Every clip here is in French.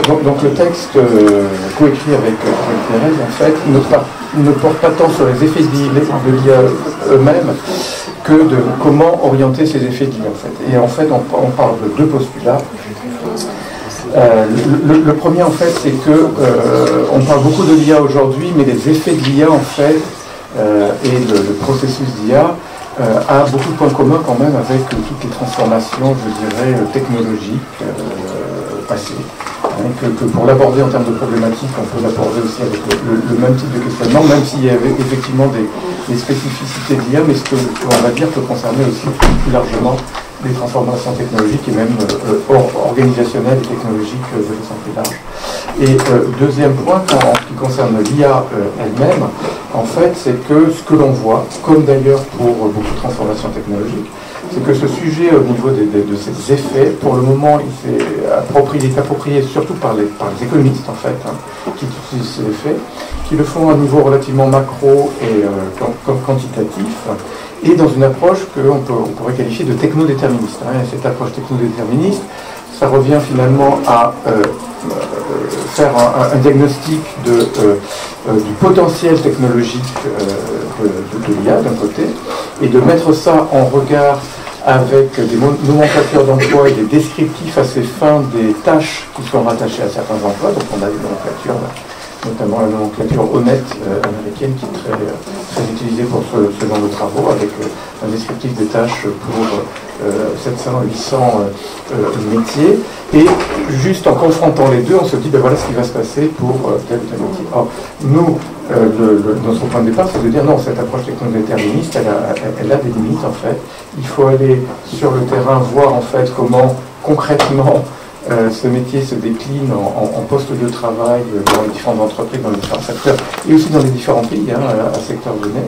Donc le texte coécrit avec Thérèse, en fait, ne porte pas tant sur les effets de l'IA eux-mêmes que de comment orienter ces effets de l'IA, en fait. Et en fait, on parle de deux postulats. Le premier, en fait, c'est que on parle beaucoup de l'IA aujourd'hui, mais les effets de l'IA, en fait, et le processus d'IA a beaucoup de points communs quand même avec toutes les transformations, je dirais, technologiques passées. Que pour l'aborder en termes de problématiques, on peut l'aborder aussi avec le même type de questionnement, même s'il y avait effectivement des spécificités de l'IA, mais ce que on va dire peut concerner aussi plus largement des transformations technologiques et même organisationnelles et technologiques de façon plus large. Et deuxième point, en ce qui concerne l'IA elle-même, en fait, c'est que ce que l'on voit, comme d'ailleurs pour beaucoup de transformations technologiques, c'est que ce sujet au niveau de ces effets, pour le moment, il est approprié surtout par les économistes, en fait, qui utilisent ces effets, qui le font à un niveau relativement macro et quantitatif, et dans une approche qu'on pourrait qualifier de technodéterministe. Et cette approche technodéterministe, ça revient finalement à faire un diagnostic du potentiel technologique de l'IA d'un côté, et de mettre ça en regard avec des nomenclatures d'emploi et des descriptifs assez fins des tâches qui sont rattachées à certains emplois. Donc on a des nomenclatures, notamment la nomenclature honnête américaine qui est très utilisée pour ce genre de travaux, avec un descriptif des tâches pour 700-800 métiers. Et juste en confrontant les deux, on se dit, ben voilà ce qui va se passer pour tel ou tel métier. Alors, nous, notre point de départ, c'est de dire non, cette approche technodéterministe, elle a des limites en fait. Il faut aller sur le terrain, voir en fait comment concrètement ce métier se décline en postes de travail dans les différentes entreprises, dans les différents secteurs, et aussi dans les différents pays, à secteur donné.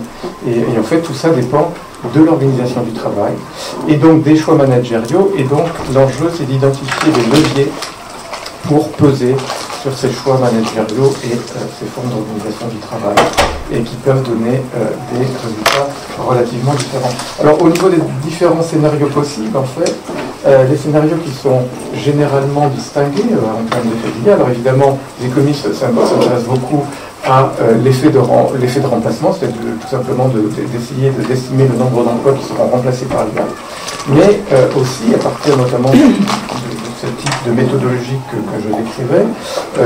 Et en fait, tout ça dépend de l'organisation du travail, et donc des choix managériaux, et donc l'enjeu, c'est d'identifier des leviers pour peser sur ces choix managériaux et ces formes d'organisation du travail, et qui peuvent donner des résultats relativement différents. Alors, au niveau des différents scénarios possibles, en fait, les scénarios qui sont généralement distingués en termes d'effet de l'IA, alors évidemment, les économistes s'intéressent beaucoup à l'effet de remplacement, c'est tout simplement d'essayer d'estimer le nombre d'emplois qui seront remplacés par l'IA, mais aussi, à partir notamment de ce type de méthodologie que je décrivais,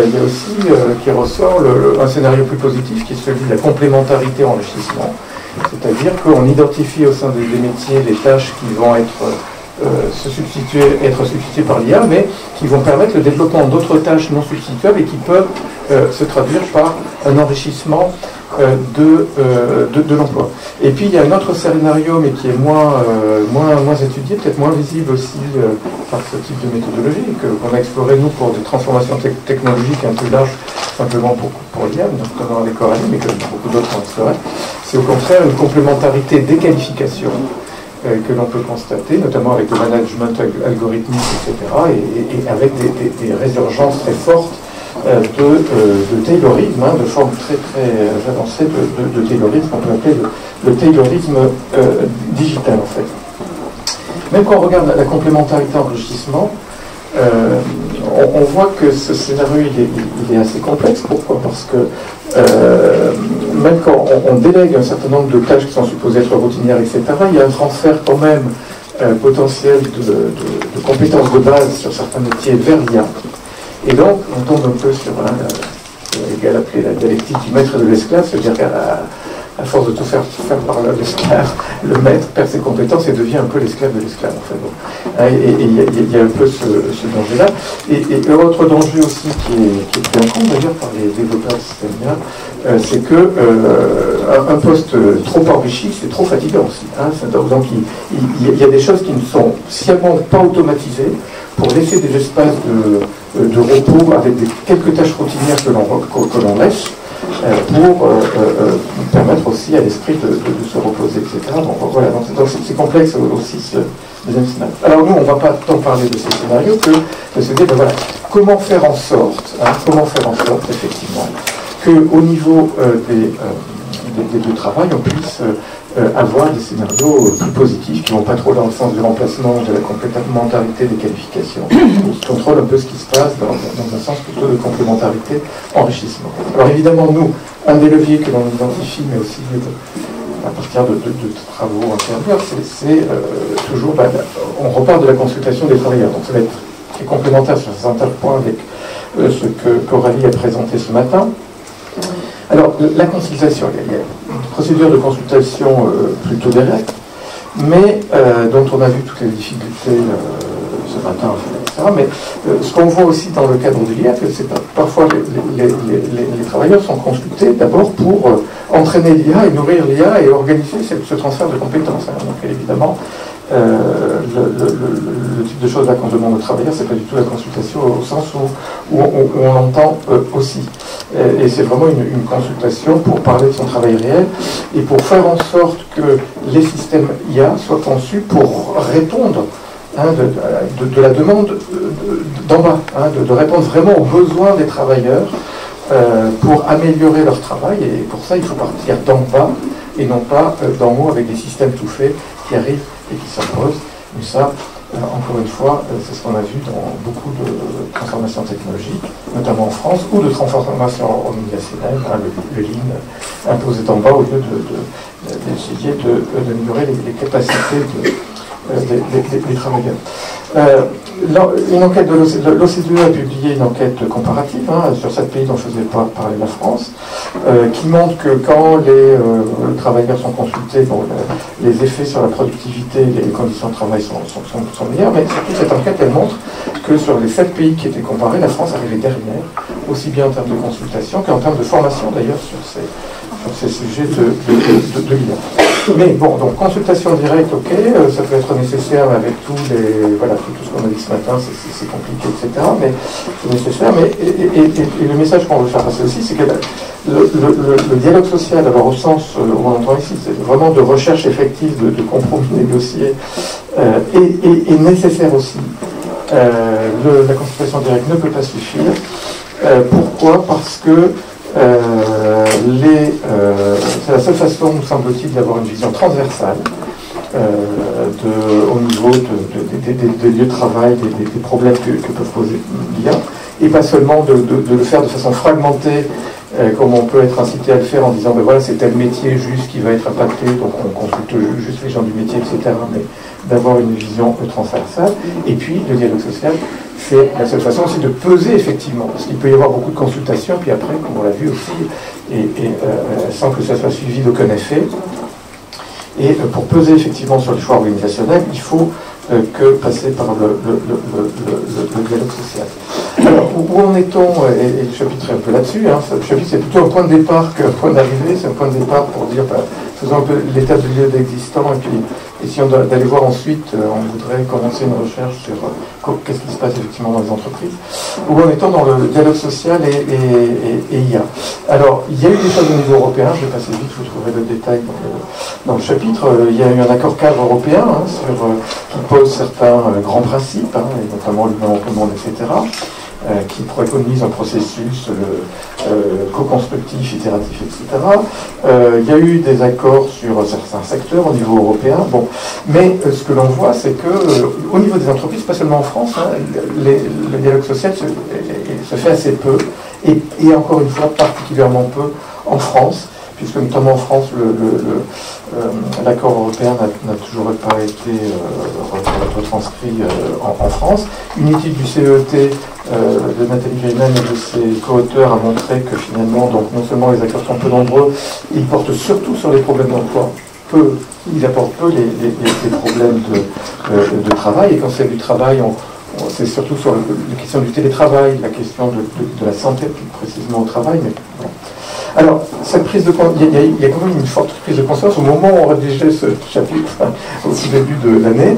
il y a aussi qui ressort un scénario plus positif qui est celui de la complémentarité enrichissement, c'est-à-dire qu'on identifie au sein des métiers des tâches qui vont être substituées par l'IA, mais qui vont permettre le développement d'autres tâches non substituables et qui peuvent se traduire par un enrichissement de l'emploi. Et puis il y a un autre scénario, mais qui est moins étudié, peut-être moins visible aussi par ce type de méthodologie, qu'on a exploré nous pour des transformations technologiques un peu larges, simplement pour l'IA, notamment avec Coralie, mais que beaucoup d'autres ont exploré. C'est au contraire une complémentarité des qualifications que l'on peut constater, notamment avec le management algorithmique, etc., et avec des résurgences très fortes de taylorisme, de formes très avancées de taylorisme, qu'on peut appeler le taylorisme digital, en fait. Même quand on regarde la complémentarité enrichissement, on voit que ce scénario il est assez complexe. Pourquoi ? Parce que même quand on délègue un certain nombre de tâches qui sont supposées être routinières, etc., il y a un transfert quand même potentiel de compétences de base sur certains métiers vers l'IA. Et donc, on tombe un peu sur l'égal appelé la dialectique du maître et de l'esclave, c'est-à-dire qu'à force de tout faire par l'esclave, le maître perd ses compétences et devient un peu l'esclave de l'esclave, en fait. Bon. Et il y a un peu ce danger-là. Et autre danger aussi qui est pris en compte d'ailleurs par les développeurs de système IA, c'est que un poste trop enrichi, c'est trop fatigant aussi. Donc il y a des choses qui ne sont sciemment pas automatisées pour laisser des espaces de repos avec quelques tâches routinières que l'on laisse, pour permettre aussi à l'esprit de se reposer, etc. Bon, voilà, donc c'est complexe aussi ce deuxième scénario. Alors nous, on ne va pas tant parler de ces scénarios que de se dire, ben voilà, comment faire en sorte, effectivement, qu'au niveau du travail, on puisse avoir des scénarios plus positifs, qui ne vont pas trop dans le sens du remplacement, de la complémentarité des qualifications, qui contrôlent un peu ce qui se passe dans un sens plutôt de complémentarité, enrichissement. Alors évidemment, nous, un des leviers que l'on identifie, mais aussi à partir de travaux antérieurs, c'est toujours, on repart de la consultation des travailleurs. Donc ça va être très complémentaire sur certains points avec ce qu'Aurélie a présenté ce matin. Alors, la consultation, il y a une procédure de consultation plutôt directe, mais dont on a vu toutes les difficultés ce matin, etc. Mais ce qu'on voit aussi dans le cadre de l'IA, c'est que parfois les travailleurs sont consultés d'abord pour entraîner l'IA et nourrir l'IA et organiser ce transfert de compétences. Donc évidemment, le type de choses là qu'on demande aux travailleurs, c'est pas du tout la consultation au sens où on l'entend aussi. Et c'est vraiment une consultation pour parler de son travail réel et pour faire en sorte que les systèmes IA soient conçus pour répondre de la demande d'en bas, de répondre vraiment aux besoins des travailleurs pour améliorer leur travail. Et pour ça, il faut partir d'en bas et non pas d'en haut avec des systèmes tout faits qui arrivent et qui s'imposent. Mais ça, encore une fois, c'est ce qu'on a vu dans beaucoup de transformations technologiques, notamment en France, ou de transformations organisationnelles, le Lean imposé d'en bas au lieu d'essayer d'améliorer les capacités des travailleurs. Une enquête de l'OCDE a publié une enquête comparative sur 7 pays dont je faisais parler la France, qui montre que quand les travailleurs sont consultés, les effets sur la productivité et les conditions de travail sont meilleurs, mais surtout cette enquête elle montre que sur les 7 pays qui étaient comparés, la France arrivait dernière, aussi bien en termes de consultation qu'en termes de formation d'ailleurs sur ces sujets de l'IA. Mais bon, donc consultation directe, ok, ça peut être nécessaire avec tout ce qu'on a dit ce matin, c'est compliqué, etc. Mais c'est nécessaire. Mais, et le message qu'on veut faire passer aussi, c'est que le dialogue social, d'abord au sens où on entend ici, c'est vraiment de recherche effective, de compromis négociés, est nécessaire aussi. La consultation directe ne peut pas suffire. Pourquoi ? Parce que c'est la seule façon, nous semble-t-il, d'avoir une vision transversale au niveau des lieux de travail, des problèmes que peuvent poser l'IA, et pas seulement de le faire de façon fragmentée, comme on peut être incité à le faire en disant ben voilà, c'est tel métier juste qui va être impacté, donc on consulte juste les gens du métier, etc. Mais d'avoir une vision transversale. Et puis, le dialogue social, c'est la seule façon aussi de peser effectivement, parce qu'il peut y avoir beaucoup de consultations, puis après, comme on l'a vu aussi, sans que ça soit suivi d'aucun effet. Et pour peser effectivement sur les choix organisationnels, il faut passer par le dialogue social. Alors, où en est-on, et le chapitre est un peu là-dessus, le chapitre c'est plutôt un point de départ qu'un point d'arrivée, c'est un point de départ pour dire, faisons un peu l'état de lieu existant, et puis essayons d'aller voir ensuite, on voudrait commencer une recherche sur qu'est-ce qui se passe effectivement dans les entreprises. Où en est-on dans le dialogue social et IA. Alors, il y a eu des choses au niveau européen, je vais passer vite, vous trouverez le détail dans le chapitre. Il y a eu un accord cadre européen qui pose certains grands principes, et notamment l'union européenne, etc., qui préconise un processus co-constructif, itératif, etc. Il y a eu des accords sur certains secteurs au niveau européen. Bon. Mais ce que l'on voit, c'est qu'au niveau des entreprises, pas seulement en France, le dialogue social se fait assez peu, et encore une fois, particulièrement peu en France, puisque notamment en France, l'accord européen n'a toujours pas été retranscrit en France. Une étude du CET de Nathalie Greiman et de ses co-auteurs a montré que finalement, donc non seulement les accords sont peu nombreux, ils portent surtout sur les problèmes d'emploi. Ils apportent peu les problèmes de travail, et quand c'est du travail, c'est surtout sur la question du télétravail, la question de la santé, plus précisément au travail. Mais bon. Alors, cette prise de conscience, il y a quand même une forte prise de conscience au moment où on rédigeait ce chapitre, au tout début de l'année,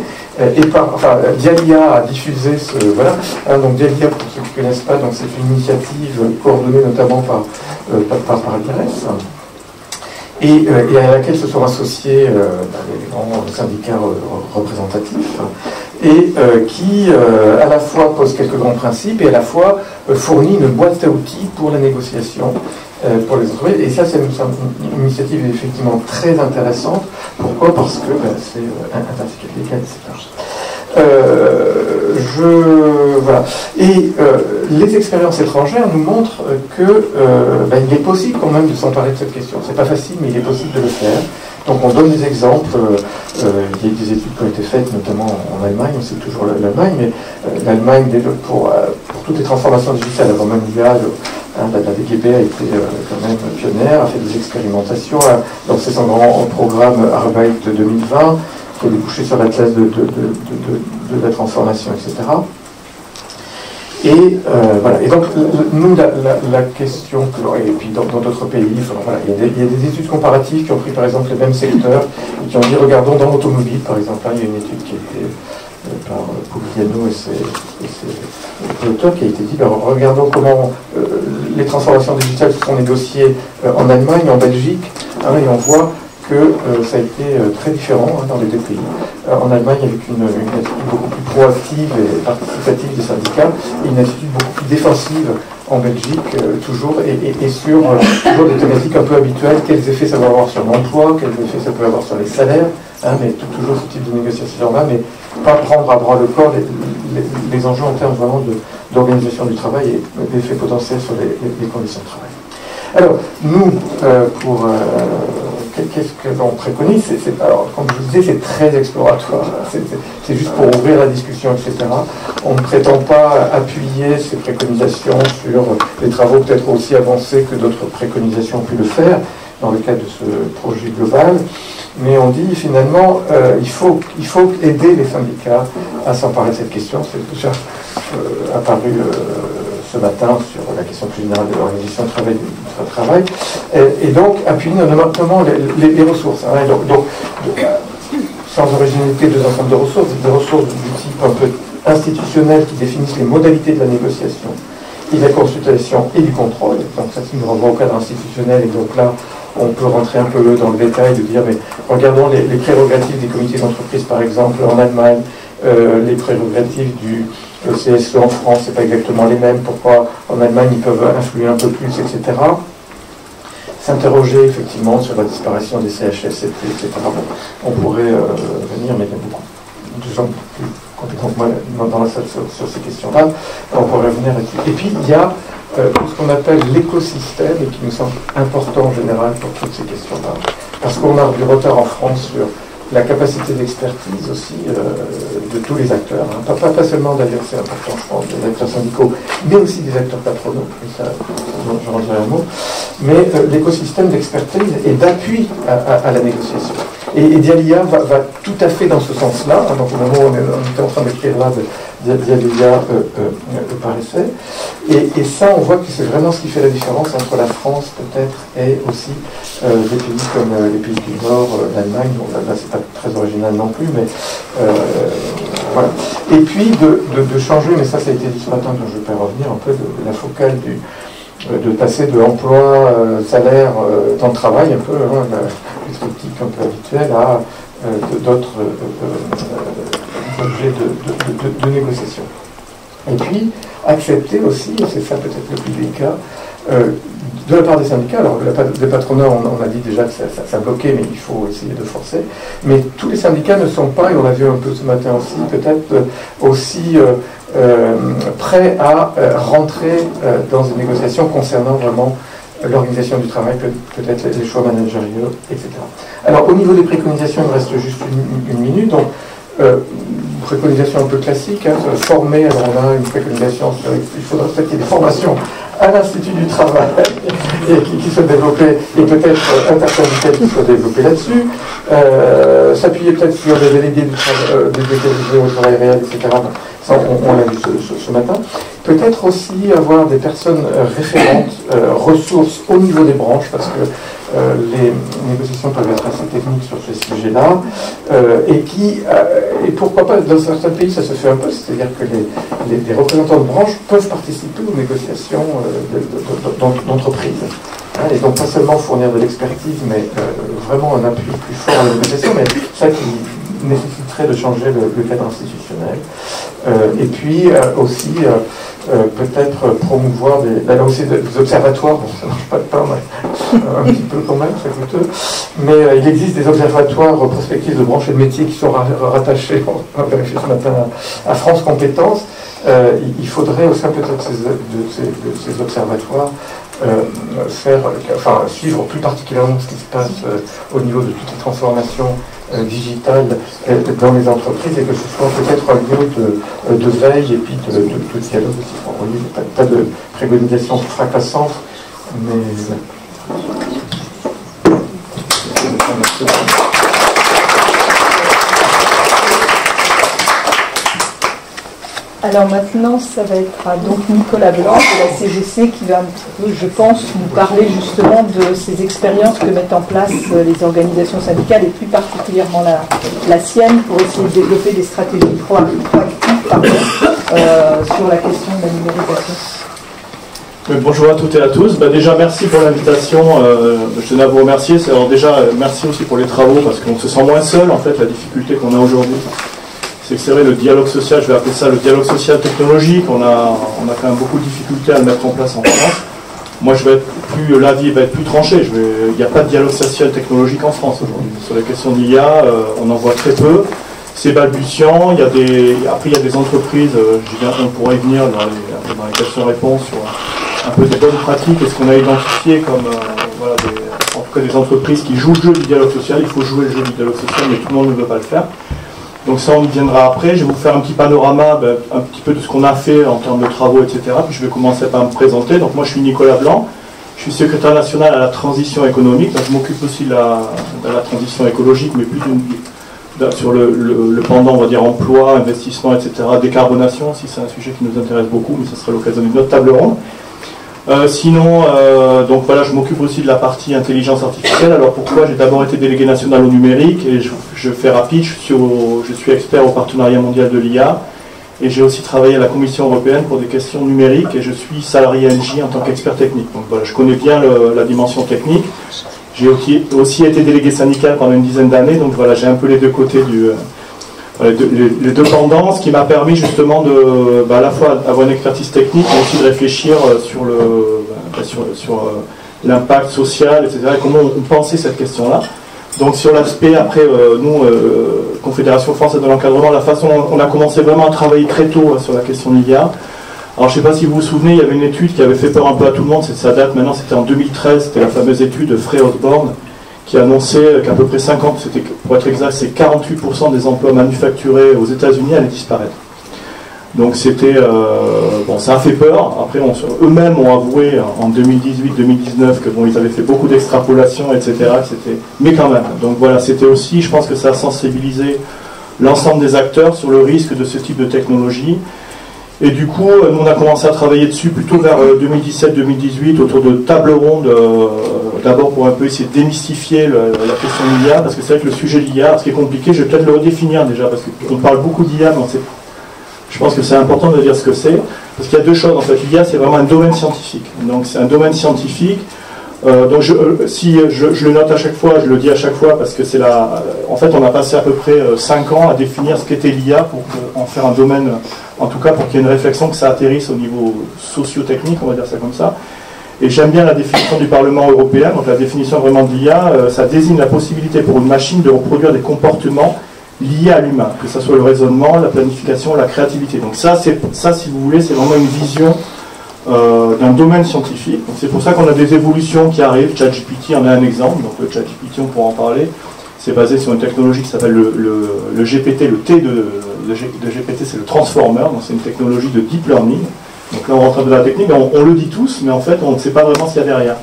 Dialia a diffusé donc Dialia, pour ceux qui ne connaissent pas, c'est une initiative coordonnée notamment par l'IRES, et à laquelle se sont associés les grands syndicats représentatifs, et qui à la fois pose quelques grands principes et à la fois fournit une boîte à outils pour la négociation pour les entreprises. Et ça, c'est une initiative effectivement très intéressante. Pourquoi? Parce que c'est intersyndicale, etc. Voilà. Et les expériences étrangères nous montrent que il est possible quand même de s'emparer de cette question. C'est pas facile, mais il est possible de le faire. Donc on donne des exemples. Il y a des études qui ont été faites, notamment en Allemagne. C'est toujours l'Allemagne, mais l'Allemagne pour toutes les transformations digitales, avant même l'IA, la DGB a été quand même pionnière, a fait des expérimentations, a lancé son grand programme Arbeit de 2020, qui a débouché sur la classe de la transformation, etc. Et voilà. Et donc, nous, la question, et puis dans d'autres pays, voilà, il y a des études comparatives qui ont pris par exemple les mêmes secteurs et qui ont dit, regardons dans l'automobile, par exemple, il y a une étude qui a été par Pugliano et ses auteurs qui a été dit, regardons comment les transformations digitales se sont négociées en Allemagne, en Belgique, et on voit que ça a été très différent dans les deux pays. En Allemagne, avec une attitude beaucoup plus proactive et participative des syndicats, et une attitude beaucoup plus défensive en Belgique, toujours, et sur toujours des thématiques un peu habituelles, quels effets ça va avoir sur l'emploi, quels effets ça peut avoir sur les salaires, mais toujours ce type de négociation-là, mais pas prendre à bras le corps les enjeux en termes vraiment d'organisation du travail et d'effets potentiels sur les conditions de travail. Alors, nous, qu'est-ce que l'on préconise? Alors, comme je vous disais, c'est très exploratoire. C'est juste pour ouvrir la discussion, etc. On ne prétend pas appuyer ces préconisations sur des travaux peut-être aussi avancés que d'autres préconisations ont pu le faire dans le cadre de ce projet global. Mais on dit finalement, il faut aider les syndicats à s'emparer de cette question. C'est déjà apparu ce matin sur la question plus générale de l'organisation du travail, et donc appuyer notamment les ressources. Donc, sans originalité, deux ensembles de ressources, des ressources du type un peu institutionnel qui définissent les modalités de la négociation et de la consultation et du contrôle. Donc ça nous renvoie au cadre institutionnel, et donc là, on peut rentrer un peu dans le détail de dire, mais regardons les prérogatives des comités d'entreprise, par exemple, en Allemagne, les prérogatives du CSE en France, c'est pas exactement les mêmes. Pourquoi en Allemagne ils peuvent influer un peu plus, etc. S'interroger effectivement sur la disparition des CHSCT, etc. On pourrait venir, mais il y a beaucoup de gens plus compétents que moi dans la salle sur ces questions-là. On pourrait revenir là-dessus. Et puis il y a ce qu'on appelle l'écosystème, et qui nous semble important en général pour toutes ces questions-là. Parce qu'on a du retard en France sur la capacité d'expertise aussi de tous les acteurs, pas seulement d'ailleurs, c'est important je pense, des acteurs syndicaux, mais aussi des acteurs patronaux, et ça je rendirai un mot, mais l'écosystème d'expertise et d'appui à la négociation. Et Dialia va tout à fait dans ce sens-là, donc au moment où on était en train d'écrire là, Dialia par essai, et ça on voit que c'est vraiment ce qui fait la différence entre la France peut-être et aussi des pays comme les pays du Nord, l'Allemagne, bon là c'est pas très original non plus, mais voilà. Et puis de changer, mais ça a été dit ce matin, donc je vais revenir un peu de la focale de passer de emploi, salaire, temps de travail, un peu, la politique un peu habituelle, à d'autres objets de négociation. Et puis, accepter aussi, et c'est ça peut-être le plus délicat, de la part des syndicats, alors des patronats, on a dit déjà que ça bloquait, mais il faut essayer de forcer, mais tous les syndicats ne sont pas, et on l'a vu un peu ce matin aussi, peut-être aussi prêts à rentrer dans une négociation concernant vraiment l'organisation du travail, peut-être les choix managériaux, etc. Alors au niveau des préconisations, il me reste juste une minute, donc préconisation un peu classique, former, alors on a une préconisation sur, il faudrait peut-être qu'il y ait des formations à l'Institut du Travail et qui soient développées, et peut-être intersyndicales qui soient développées là-dessus, s'appuyer peut-être sur des délégués du travail, des délégués au travail réel, etc. Ça, on l'a vu ce matin. Peut-être aussi avoir des personnes référentes, ressources au niveau des branches, parce que les négociations peuvent être assez techniques sur ce sujet-là, et pourquoi pas, dans certains pays ça se fait un peu, c'est-à-dire que les représentants de branches peuvent participer aux négociations d'entreprise. Et donc pas seulement fournir de l'expertise, mais vraiment un appui plus fort à la négociation, mais ça qui nécessite nécessiterait de changer le cadre institutionnel. Et puis aussi peut-être promouvoir là aussi des observatoires, bon, ça ne marche pas de pain, un petit peu quand même, c'est coûteux, mais il existe des observatoires prospectifs de branches et de métiers qui sont rattachés, on va vérifier ce matin, à France Compétences. Il faudrait au sein peut-être de ces observatoires suivre plus particulièrement ce qui se passe au niveau de toutes les transformations digitales dans les entreprises, et que ce soit peut-être un lieu de veille et puis de dialogue aussi. Bon, vous voyez, pas de préconisation fracassante, mais... Alors maintenant, ça va être à donc Nicolas Blanc de la CGC qui va un petit peu, je pense, nous parler justement de ces expériences que mettent en place les organisations syndicales et plus particulièrement la sienne pour essayer de développer des stratégies proactives sur la question de la numérisation. Bonjour à toutes et à tous. Déjà, merci pour l'invitation. Je tenais à vous remercier. Alors déjà, merci aussi pour les travaux parce qu'on se sent moins seul, en fait, la difficulté qu'on a aujourd'hui. C'est que c'est vrai, le dialogue social, je vais appeler ça le dialogue social technologique, on a quand même beaucoup de difficultés à le mettre en place en France. Moi, l'avis va être plus tranché. Il n'y a pas de dialogue social technologique en France aujourd'hui. Sur les questions d'IA, on en voit très peu. C'est balbutiant. Après, il y a des entreprises, on pourrait y venir dans les questions-réponses sur un peu des bonnes pratiques et ce qu'on a identifié comme en tout cas des entreprises qui jouent le jeu du dialogue social. Il faut jouer le jeu du dialogue social, mais tout le monde ne veut pas le faire. Donc ça, on y viendra après. Je vais vous faire un petit panorama, un petit peu de ce qu'on a fait en termes de travaux, etc. Puis je vais commencer par me présenter. Donc moi, je suis Nicolas Blanc. Je suis secrétaire national à la transition économique. Donc, je m'occupe aussi de la transition écologique, mais plus sur le pendant, on va dire, emploi, investissement, etc. Décarbonation aussi, c'est un sujet qui nous intéresse beaucoup, mais ce sera l'occasion d'une autre table ronde. Donc voilà, je m'occupe aussi de la partie intelligence artificielle. Alors pourquoi? J'ai d'abord été délégué national au numérique et je fais rapide, je suis expert au partenariat mondial de l'IA et j'ai aussi travaillé à la Commission européenne pour des questions numériques et je suis salarié NJ en tant qu'expert technique. Donc voilà, je connais bien la dimension technique. J'ai aussi été délégué syndical pendant une dizaine d'années, donc voilà, j'ai un peu les deux côtés les deux tendances qui m'a permis justement de à la fois avoir une expertise technique mais aussi de réfléchir sur l'impact social, etc. et comment on pensait cette question-là. Donc sur l'aspect, après, nous, Confédération française de l'encadrement, la façon dont on a commencé vraiment à travailler très tôt sur la question de l'IA. Alors je ne sais pas si vous vous souvenez, il y avait une étude qui avait fait peur un peu à tout le monde, ça date maintenant, c'était en 2013, c'était la fameuse étude de Frey Osborne, qui annonçait qu'à peu près 50, pour être exact, c'est 48% des emplois manufacturés aux États-Unis allaient disparaître. Donc c'était ça a fait peur. Après, eux-mêmes ont avoué en 2018-2019 que ils avaient fait beaucoup d'extrapolations, etc. Mais quand même. Donc voilà, c'était aussi, je pense que ça a sensibilisé l'ensemble des acteurs sur le risque de ce type de technologie. Et du coup, nous on a commencé à travailler dessus plutôt vers 2017-2018 autour de tables rondes, d'abord pour un peu essayer de démystifier la question de l'IA, parce que c'est vrai que le sujet de l'IA, ce qui est compliqué, je vais peut-être le redéfinir déjà, parce qu'on parle beaucoup d'IA, mais je pense que c'est important de dire ce que c'est, parce qu'il y a deux choses en fait. L'IA, c'est vraiment un domaine scientifique. Donc c'est un domaine scientifique. Donc je le note à chaque fois, je le dis à chaque fois, parce que en fait, on a passé à peu près 5 ans à définir ce qu'était l'IA pour en faire un domaine, en tout cas pour qu'il y ait une réflexion, que ça atterrisse au niveau socio-technique, on va dire ça comme ça. Et j'aime bien la définition du Parlement européen. Donc la définition vraiment de l'IA, ça désigne la possibilité pour une machine de reproduire des comportements liés à l'humain, que ce soit le raisonnement, la planification, la créativité. Donc ça, si vous voulez, c'est vraiment une vision d'un domaine scientifique. C'est pour ça qu'on a des évolutions qui arrivent. ChatGPT en est un exemple. Donc le ChatGPT, on pourra en parler. C'est basé sur une technologie qui s'appelle le GPT. Le T de GPT, c'est le Transformer. Donc c'est une technologie de deep learning. Donc là, on rentre dans la technique. On le dit tous, mais en fait, on ne sait pas vraiment ce qu'il y a derrière.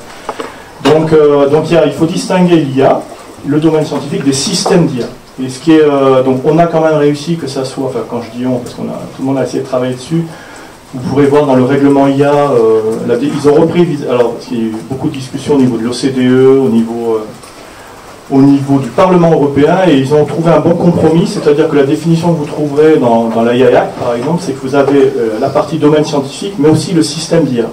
Donc il faut distinguer l'IA, le domaine scientifique, des systèmes d'IA. Et ce qui est, donc on a quand même réussi que ça soit, enfin quand je dis on, parce que tout le monde a essayé de travailler dessus. Vous pourrez voir dans le règlement IA, ils ont repris, alors parce qu'il y a eu beaucoup de discussions au niveau de l'OCDE, au niveau du Parlement européen, et ils ont trouvé un bon compromis, c'est-à-dire que la définition que vous trouverez dans la IA Act, par exemple, c'est que vous avez la partie domaine scientifique, mais aussi le système d'IA,